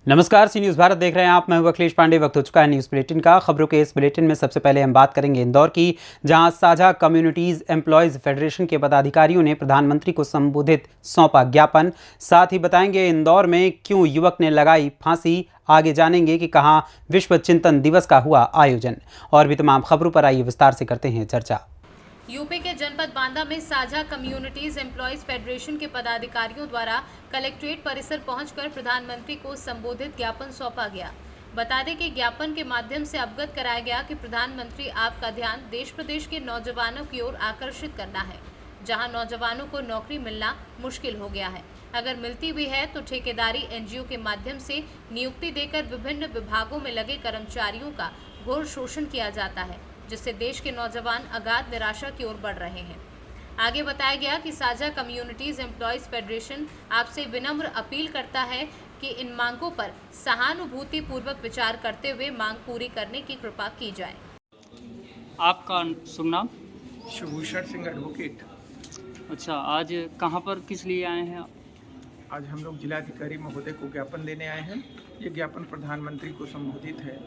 नमस्कार, सी न्यूज़ भारत देख रहे हैं आप। मैं हूं अखिलेश पांडे। वक्त हो चुका है न्यूज़ बुलेटिन का। खबरों के इस बुलेटिन में सबसे पहले हम बात करेंगे इंदौर की, जहां साझा कम्युनिटीज़ एम्प्लॉयज़ फेडरेशन के पदाधिकारियों ने प्रधानमंत्री को संबोधित सौंपा ज्ञापन। साथ ही बताएंगे इंदौर में क्यों युवक ने लगाई फांसी। आगे जानेंगे कि कहां विश्व चिंतन दिवस का हुआ आयोजन। और भी तमाम खबरों पर आइए विस्तार से करते हैं चर्चा। यूपी के जनपद बांदा में साझा कम्युनिटीज एम्प्लॉयज फेडरेशन के पदाधिकारियों द्वारा कलेक्ट्रेट परिसर पहुंचकर प्रधानमंत्री को संबोधित ज्ञापन सौंपा गया। बता दें कि ज्ञापन के माध्यम से अवगत कराया गया कि प्रधानमंत्री आपका ध्यान देश प्रदेश के नौजवानों की ओर आकर्षित करना है, जहां नौजवानों को नौकरी मिलना मुश्किल हो गया है। अगर मिलती भी है तो ठेकेदारी एनजीओ के माध्यम से नियुक्ति देकर विभिन्न विभागों में लगे कर्मचारियों का घोर शोषण किया जाता है, जिससे देश के नौजवान अगाध निराशा की ओर बढ़ रहे हैं। आगे बताया गया कि साझा कम्युनिटीज एम्प्लॉयज फेडरेशन आपसे विनम्र अपील करता है कि इन मांगों पर सहानुभूति पूर्वक विचार करते हुए मांग पूरी करने की कृपा की जाए। आपका शुभ नाम? शिवभूषण सिंह एडवोकेट। अच्छा, आज कहाँ पर किस लिए आए हैं आप? आज हम लोग जिलाधिकारी महोदय को ज्ञापन देने आए हैं। ये ज्ञापन प्रधानमंत्री को संबोधित है।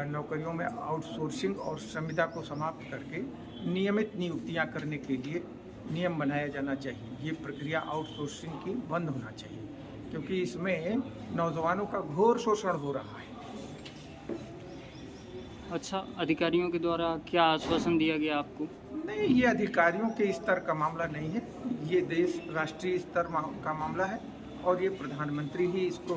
नौकरियों में आउटसोर्सिंग और संविदा को समाप्त करके नियमित नियुक्तियां करने के लिए नियम बनाया जाना चाहिए। ये प्रक्रिया आउटसोर्सिंग की बंद होना चाहिए, क्योंकि इसमें नौजवानों का घोर शोषण हो रहा है। अच्छा, अधिकारियों के द्वारा क्या आश्वासन दिया गया आपको? नहीं, ये अधिकारियों के स्तर का मामला नहीं है। ये देश राष्ट्रीय स्तर का मामला है और ये प्रधानमंत्री ही इसको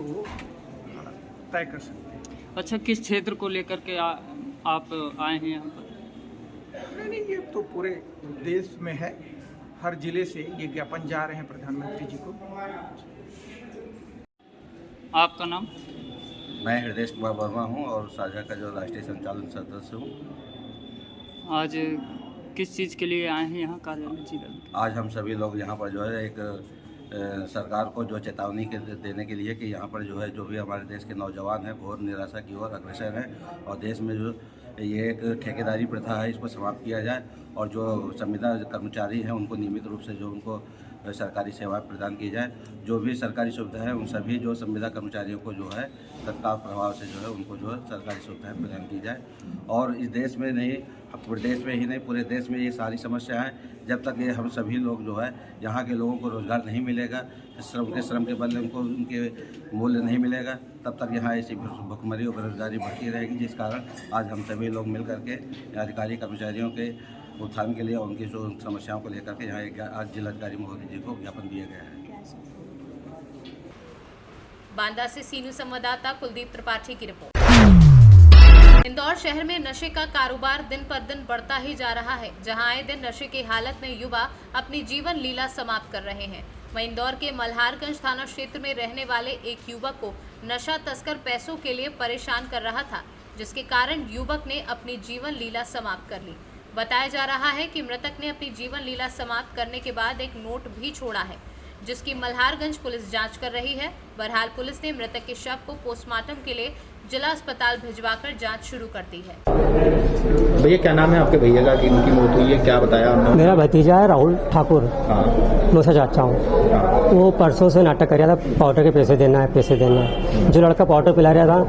तय कर सकते हैं। अच्छा, किस क्षेत्र को लेकर के आप आए हैं यहाँ पर? नहीं, ये तो पूरे देश में है। हर जिले से ये ज्ञापन जा रहे हैं प्रधानमंत्री जी को। आपका नाम? मैं हृदय कुमार वर्मा हूँ और साझा का जो राष्ट्रीय संचालन सदस्य हूँ। आज किस चीज़ के लिए आए हैं यहाँ कार्यालय जिला? आज हम सभी लोग यहाँ पर जो है एक सरकार को जो चेतावनी देने के लिए कि यहाँ पर जो है जो भी हमारे देश के नौजवान हैं घोर निराशा की ओर अग्रसर हैं और देश में जो ये एक ठेकेदारी प्रथा है इसको समाप्त किया जाए और जो संविदा कर्मचारी हैं उनको नियमित रूप से जो उनको सरकारी सेवाएं प्रदान की जाए। जो भी सरकारी सुविधा है उन सभी जो संविदा कर्मचारियों को जो है तत्काल प्रभाव से जो है उनको जो है सरकारी सुविधाएं प्रदान की जाए। और इस देश में नहीं, पूरे देश में ही नहीं, पूरे देश में ये सारी समस्या है। जब तक ये हम सभी लोग जो है यहाँ के लोगों को रोज़गार नहीं मिलेगा, श्रम के बदले उनको उनके मूल्य नहीं मिलेगा, तब तक यहाँ ऐसी भुखमरी और बेरोजगारी बढ़ती रहेगी। जिस कारण आज हम सभी लोग मिल करके अधिकारी कर्मचारियों के उत्थान के लिए उनकी जो समस्याओं को लेकर के यहाँ आज जिलाधिकारी महोदय जी को ज्ञापन दिया गया है। बांदा से सीनू संवाददाता कुलदीप त्रिपाठी की रिपोर्ट। इंदौर शहर में नशे का कारोबार दिन पर दिन बढ़ता ही जा रहा है, जहां आए दिन नशे की हालत में युवा अपनी जीवन लीला समाप्त कर रहे हैं। वहीं इंदौर के मल्हारगंज थाना क्षेत्र में रहने वाले एक युवक को नशा तस्कर पैसों के लिए परेशान कर रहा था, जिसके कारण युवक ने अपनी जीवन लीला समाप्त कर ली। बताया जा रहा है कि मृतक ने अपनी जीवन लीला समाप्त करने के बाद एक नोट भी छोड़ा है, जिसकी मल्हारगंज पुलिस जांच कर रही है। बहरहाल पुलिस ने मृतक के शव को पोस्टमार्टम के लिए जिला अस्पताल भिजवाकर जांच शुरू कर दी है। भैया, क्या नाम है आपके भैया का कि उनकी मौत हुई है, क्या बताया आपने? मेरा भतीजा है राहुल ठाकुर। हाँ। नौसा चाचा हूँ। वो परसों से नाटक कर रहा था, पाउडर के पैसे देना है, पैसे देना है। जो लड़का पाउडर पिला रहा था,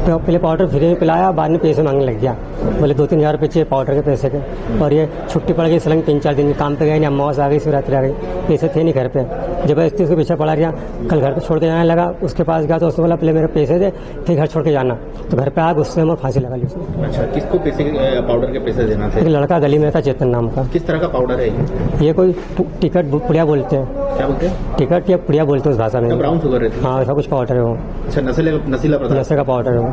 तो पहले पाउडर फ्री में पिलाया, बाद में पैसे मांगने लग गया। बोले 2-3 हज़ार रुपये चाहिए पाउडर के पैसे के। और ये छुट्टी पड़ गई, सलंग 3-4 दिन काम पे गए नहीं, अमावस आ गई, शिवरात्रि आ गई, पैसे थे नहीं घर पे। जबरदस्ती उसके पीछे पड़ा गया। कल घर पे छोड़ के जाने लगा, उसके पास गया तो उसने बोला पहले मेरे पैसे दे, फिर घर छोड़ के जाना। तो घर पे आ गुस्से में फांसी लगा ली उसने। अच्छा, किसको पैसे पाउडर के पैसे देना थे? एक लड़का गली में था, चेतन नाम का। किस तरह का पाउडर है ये कोई टिकट पुड़िया बोलते हैं। क्या बोलते हैं? टिकट या पुड़िया बोलते हैं उस भाषा में। ब्राउन शुगर रहती है? हाँ, ऐसा कुछ पाउडर है वो। अच्छा, नशीला पदार्थ? नशे का पाउडर है वो।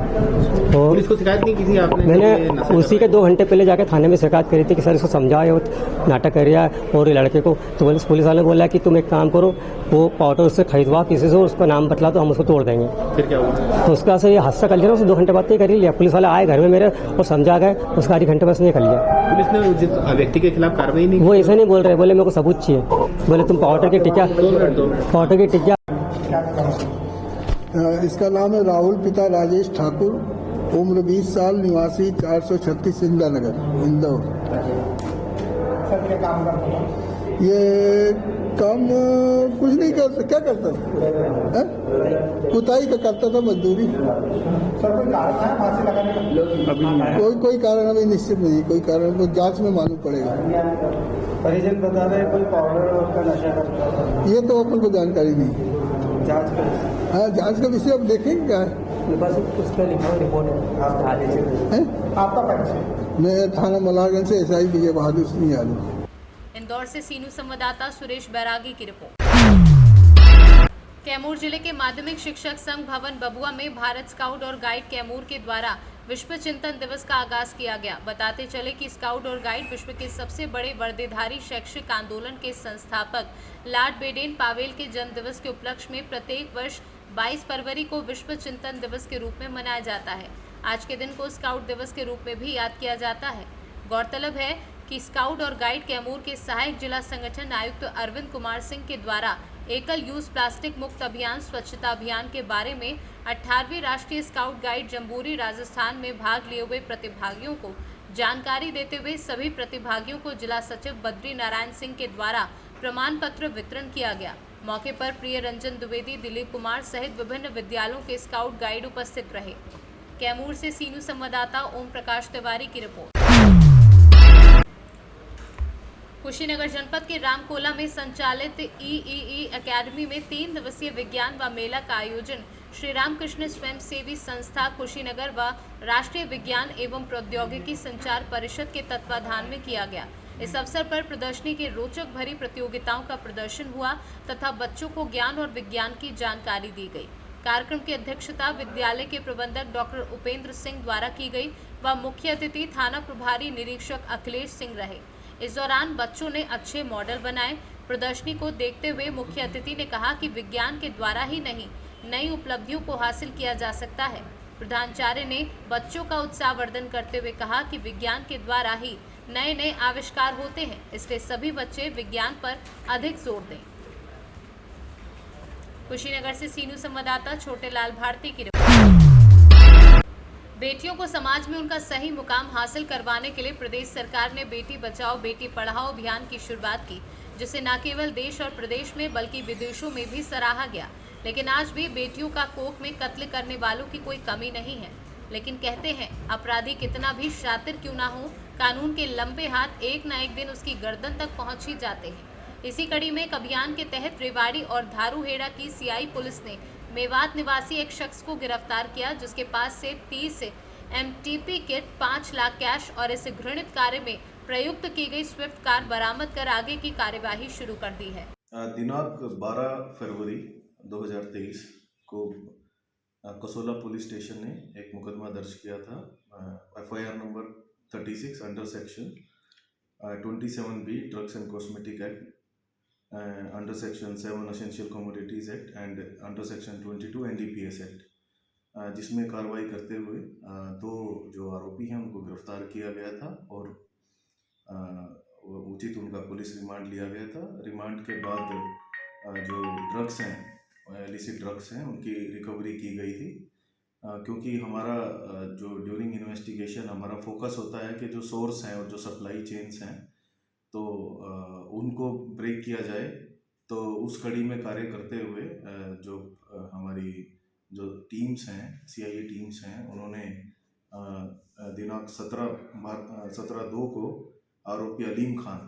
तो पुलिस को शिकायत नहीं की थी आपने? मैंने उसी के 2 घंटे पहले जाके थाने में शिकायत करी थी कि सर इसको समझाओ, नाटक कर रहा है और लड़के को। तो पुलिस वाले ने बोला कि तुम एक काम करो, वो पाउडर उससे खरीदवा किसी से, उसका नाम बतला तो हम उसको तोड़ देंगे। फिर क्या हुआ? तो उसका से ये हादसा कर लिया, उसने 2 घंटे बाद ही कर लिया। पुलिस वाले आए घर में मेरे और समझा गए, उसका आधे घंटे बस नहीं कर लिया। पुलिस ने जिस व्यक्ति के खिलाफ कार्रवाई नहीं? वो ऐसे नहीं बोल रहे, बोले मेरे को सबूत चाहिए। बोले तुम पाउडर की टिकिया, पाउडर की टिकिया। इसका नाम है राहुल, पिता राजेश ठाकुर, उम्र 20 साल, निवासी 436 इंदिरा नगर, इंदौर। सर क्या काम करता था? ये काम कुछ नहीं करता, क्या करता था? कुताई का करता था, मजदूरी। सर कोई कारण है फांसी लगाने का? कोई कारण अभी निश्चित नहीं, कोई कारण तो जांच में मालूम पड़ेगा। परिजन बता रहे कोई पाउडर का नशा करता था। ये तो अपन को जानकारी नहीं। जांच का हाँ, जांच का विषय अब देखेंगे क्या है। बस उस पर लिखा हुआ रिपोर्ट है, आप थाने से आपका परिचय? मैं थाना मलारगंज से SI विजय बहादुर सिंह यादव। इंदौर से सीनू संवाददाता सुरेश बैरागी की रिपोर्ट। कैमूर जिले के माध्यमिक शिक्षक संघ भवन बबुआ में भारत स्काउट और गाइड कैमूर के द्वारा विश्व चिंतन दिवस का आगाज किया गया। बताते चले कि स्काउट और गाइड विश्व के सबसे बड़े वर्दीधारी शैक्षिक आंदोलन के संस्थापक लॉर्ड बेडेन पावेल के जन्म दिवस के उपलक्ष्य में प्रत्येक वर्ष 22 फरवरी को विश्व चिंतन दिवस के रूप में मनाया जाता है। आज के दिन को स्काउट दिवस के रूप में भी याद किया जाता है। गौरतलब है कि स्काउट और गाइड कैमूर के सहायक जिला संगठन आयुक्त अरविंद कुमार सिंह के द्वारा एकल यूज प्लास्टिक मुक्त अभियान स्वच्छता अभियान के बारे में 18वीं राष्ट्रीय स्काउट गाइड जम्बूरी राजस्थान में भाग लिए हुए प्रतिभागियों को जानकारी देते हुए सभी प्रतिभागियों को जिला सचिव बद्री नारायण सिंह के द्वारा प्रमाण पत्र वितरण किया गया। मौके पर प्रिय रंजन द्विवेदी, दिलीप कुमार सहित विभिन्न विद्यालयों के स्काउट गाइड उपस्थित रहे। कैमूर से सीनू संवाददाता ओम प्रकाश तिवारी की रिपोर्ट। कुशीनगर जनपद के रामकोला में संचालित EEE एकेडमी में 3 दिवसीय विज्ञान व मेला का आयोजन श्री रामकृष्ण स्वयंसेवी संस्था कुशीनगर व राष्ट्रीय विज्ञान एवं प्रौद्योगिकी संचार परिषद के तत्वाधान में किया गया। इस अवसर पर प्रदर्शनी के रोचक भरी प्रतियोगिताओं का प्रदर्शन हुआ तथा बच्चों को ज्ञान और विज्ञान की जानकारी दी गई। कार्यक्रम की अध्यक्षता विद्यालय के प्रबंधक डॉक्टर उपेंद्र सिंह द्वारा की गई व मुख्य अतिथि थाना प्रभारी निरीक्षक अखिलेश सिंह रहे। इस दौरान बच्चों ने अच्छे मॉडल बनाए। प्रदर्शनी को देखते हुए मुख्य अतिथि ने कहा कि विज्ञान के द्वारा ही नहीं, नई उपलब्धियों को हासिल किया जा सकता है। प्रधानाचार्य ने बच्चों का उत्साहवर्धन करते हुए कहा कि विज्ञान के द्वारा ही नए नए आविष्कार होते हैं, इसलिए सभी बच्चे विज्ञान पर अधिक जोर दें। कुशीनगर से सीनू संवाददाता छोटे लाल भारती की रिपोर्ट। बेटियों को समाज में उनका सही मुकाम हासिल करवाने के लिए प्रदेश सरकार ने बेटी बचाओ बेटी पढ़ाओ अभियान की शुरुआत की, जिसे न केवल देश और प्रदेश में बल्कि विदेशों में भी सराहा गया। लेकिन आज भी बेटियों का कोख में कत्ल करने वालों की कोई कमी नहीं है। लेकिन कहते हैं अपराधी कितना भी शातिर क्यों ना हो, कानून के लंबे हाथ एक न एक दिन उसकी गर्दन तक पहुंच ही जाते हैं। इसी कड़ी में एक अभियान के तहत रेवाड़ी और धारूहेड़ा की CI पुलिस ने मेवात निवासी एक शख्स को गिरफ्तार किया, जिसके पास से 30 MTP किट, 5 लाख कैश और इस घृणित कार्य में प्रयुक्त की गई स्विफ्ट कार बरामद कर आगे की कार्यवाही शुरू कर दी है। दिनांक 12 फरवरी 2023 को कसोला पुलिस स्टेशन ने एक मुकदमा दर्ज किया था, FIR number 36 under section 27B drugs and cosmetic act, under section 7 essential commodities act and under section 22 NDPS act, जिसमें कार्रवाई करते हुए 2 जो आरोपी हैं उनको गिरफ्तार किया गया था और उचित उनका पुलिस रिमांड लिया गया था। रिमांड के बाद जो ड्रग्स हैं, इलिसिट ड्रग्स हैं, उनकी रिकवरी की गई थी। क्योंकि हमारा जो ड्यूरिंग इन्वेस्टिगेशन हमारा फोकस होता है कि जो सोर्स हैं और जो सप्लाई चेन्स हैं तो उनको ब्रेक किया जाए, तो उस कड़ी में कार्य करते हुए जो हमारी जो टीम्स हैं, CIA टीम्स हैं, उन्होंने दिनांक 17/2 को आरोपी अलीम खान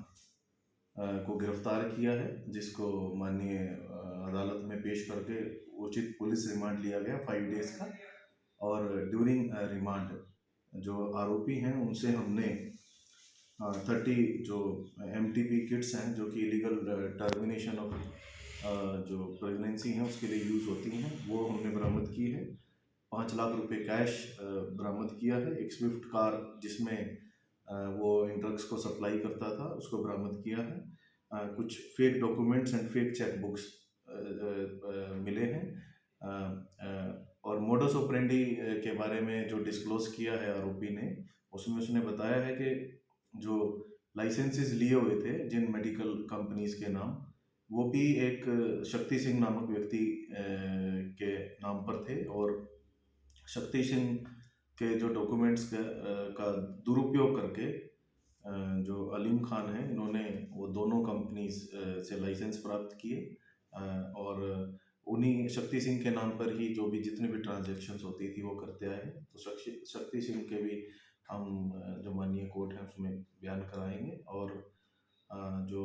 को गिरफ्तार किया है, जिसको माननीय अदालत में पेश करके उचित पुलिस रिमांड लिया गया 5 डेज़ का। और ड्यूरिंग रिमांड जो आरोपी हैं उनसे हमने 30 जो MTP किट्स हैं जो कि इलीगल टर्मिनेशन ऑफ जो प्रेगनेंसी है उसके लिए यूज़ होती हैं, वो हमने बरामद की है। 5 लाख रुपए कैश बरामद किया है। एक स्विफ्ट कार जिसमें वो इन ड्रग्स को सप्लाई करता था उसको बरामद किया है। कुछ fake documents and fake cheque books मिले हैं। और मोडस ऑपरेंडी के बारे में जो डिस्क्लोज किया है आरोपी ने, उसमें उसने बताया है कि जो लाइसेंसेस लिए हुए थे जिन मेडिकल कंपनीज के नाम, वो भी एक शक्ति सिंह नामक व्यक्ति के नाम पर थे और शक्ति सिंह के जो डॉक्यूमेंट्स का दुरुपयोग करके जो अलीम खान हैं, इन्होंने वो दोनों कंपनीज से लाइसेंस प्राप्त किए और उन्हीं शक्ति सिंह के नाम पर ही जो भी जितनी भी ट्रांजैक्शंस होती थी वो करते आए हैं। तो शक्ति सिंह के भी हम जो माननीय कोर्ट है उसमें बयान कराएंगे और जो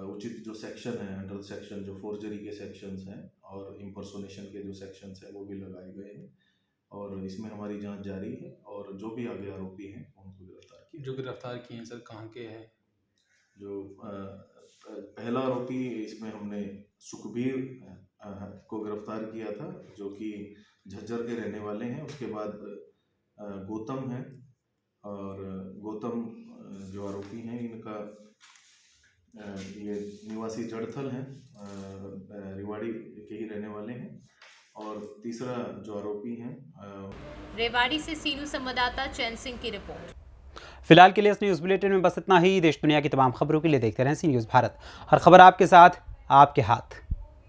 उचित जो सेक्शन है, अंडर सेक्शन जो फोर्जरी के सेक्शंस हैं और इम्पर्सोनेशन के जो सेक्शंस हैं वो भी लगाए गए हैं और इसमें हमारी जांच जारी है और जो भी आगे आरोपी हैं उनको गिरफ्तार किया। जो गिरफ्तार किए हैं सर कहाँ के हैं? जो पहला आरोपी इसमें हमने सुखबीर को गिरफ्तार किया था जो कि झज्जर के रहने वाले हैं। उसके बाद गौतम है और गौतम जो आरोपी हैं इनका ये निवासी जड़थल हैं, रेवाड़ी के ही रहने वाले हैं। और तीसरा जो आरोपी हैं रेवाड़ी से सीनू संवाददाता चैन सिंह की रिपोर्ट। फिलहाल के लिए इस न्यूज़ बुलेटिन में बस इतना ही। देश दुनिया की तमाम खबरों के लिए देखते रहें सी न्यूज़ भारत। हर खबर आपके साथ, आपके हाथ।